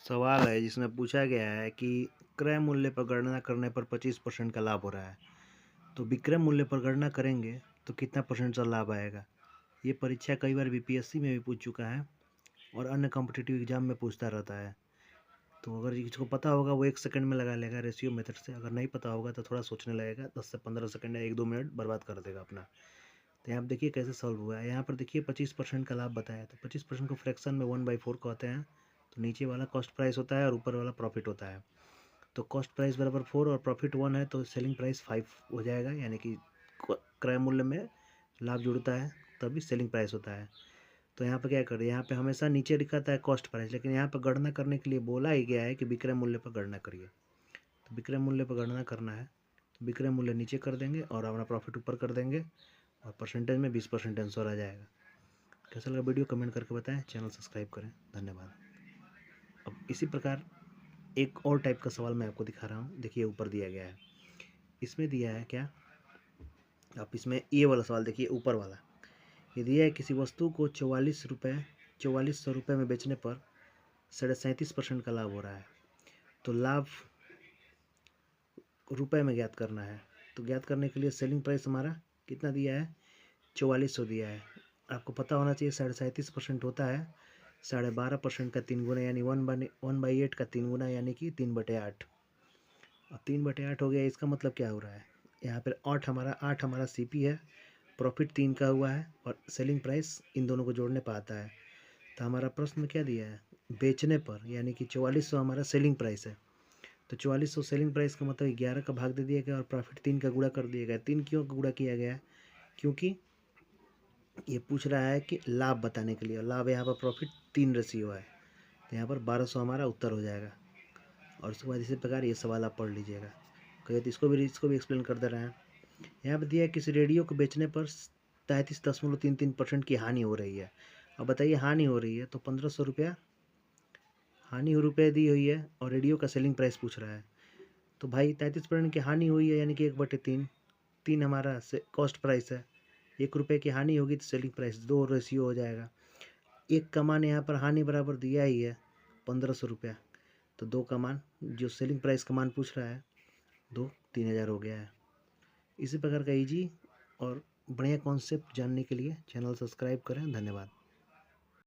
सवाल है जिसमें पूछा गया है कि क्रय मूल्य पर गणना करने पर 25% का लाभ हो रहा है। तो विक्रय मूल्य पर गणना करेंगे तो कितना परसेंट का लाभ आएगा। ये परीक्षा कई बार बीपीएससी में भी पूछ चुका है और अन्य कॉम्पिटिटिव एग्जाम में पूछता रहता है। तो अगर जिसको पता होगा वो 1 सेकंड में लगा लेगा रेशियो मेथड से, अगर नहीं पता होगा तो थोड़ा सोचने लगेगा, 10 से 15 सेकंड या 1-2 मिनट बर्बाद कर देगा अपना। तो यहाँ पर देखिए कैसे सॉल्व हुआ है। यहाँ पर देखिए 25% का लाभ बताया, तो 25% को फ्रैक्शन में 1/4 कहते हैं। तो नीचे वाला कॉस्ट प्राइस होता है और ऊपर वाला प्रॉफिट होता है। तो कॉस्ट प्राइस बराबर 4 और प्रॉफिट 1 है, तो सेलिंग प्राइस 5 हो जाएगा। यानी कि क्रय मूल्य में लाभ जुड़ता है तभी सेलिंग प्राइस होता है। तो यहाँ पर क्या करें, यहाँ पे हमेशा नीचे दिखाता है कॉस्ट प्राइस, लेकिन यहाँ पर गणना करने के लिए बोला ही गया है कि विक्रय मूल्य पर गणना करिए। तो विक्रय मूल्य पर गणना करना है तो विक्रय मूल्य नीचे कर देंगे और अपना प्रॉफिट ऊपर कर देंगे और परसेंटेज में 20% आंसर आ जाएगा। कैसा लगा वीडियो कमेंट करके बताएं, चैनल सब्सक्राइब करें। धन्यवाद। अब इसी प्रकार एक और टाइप का सवाल मैं आपको दिखा रहा हूँ। देखिए ऊपर दिया गया है, इसमें दिया है क्या, आप इसमें ये वाला सवाल देखिए ऊपर वाला। ये दिया है किसी वस्तु को 4400 रुपये में बेचने पर 37.5% का लाभ हो रहा है। तो लाभ रुपए में ज्ञात करना है। तो ज्ञात करने के लिए सेलिंग प्राइस हमारा कितना दिया है, 4400 दिया है। आपको पता होना चाहिए 37.5% होता है 12.5% का 3 गुना, यानी 1/8 का 3 गुना, यानी कि 3/8। अब 3/8 हो गया, इसका मतलब क्या हो रहा है, यहाँ पर 8 हमारा सीपी है, प्रॉफिट 3 का हुआ है और सेलिंग प्राइस इन दोनों को जोड़ने पर आता है। तो हमारा प्रश्न में क्या दिया है, बेचने पर, यानी कि 4400 हमारा सेलिंग प्राइस है। तो 4400 सेलिंग प्राइस का मतलब 11 का भाग दे दिया गया और प्रॉफिट 3 का गुणा कर दिया गया। 3 क्यों का गुणा किया गया है, क्योंकि ये पूछ रहा है कि लाभ बताने के लिए, लाभ यहाँ पर प्रॉफिट 3 रेशियो है। तो यहाँ पर 1200 हमारा उत्तर हो जाएगा। और उसके बाद इसी प्रकार ये सवाल आप पढ़ लीजिएगा। कहिए तो इसको भी एक्सप्लेन कर दे रहे हैं। यहाँ पर दिया है किसी रेडियो को बेचने पर 33.33% की हानि हो रही है। अब बताइए हानि हो रही है तो 1500 रुपया हानि रुपये दी हुई है और रेडियो का सेलिंग प्राइस पूछ रहा है। तो भाई 33% की हानि हुई है, यानी कि 1/3। 3 हमारा से कॉस्ट प्राइस है, 1 रुपये की हानि होगी तो सेलिंग प्राइस 2 रेशियो हो जाएगा। एक का मान यहाँ पर हानि बराबर दिया ही है 1500 रुपया, तो 2 का मान जो सेलिंग प्राइस का मान पूछ रहा है 3000 हो गया है। इसी प्रकार का इजी और बढ़िया कॉन्सेप्ट जानने के लिए चैनल सब्सक्राइब करें। धन्यवाद।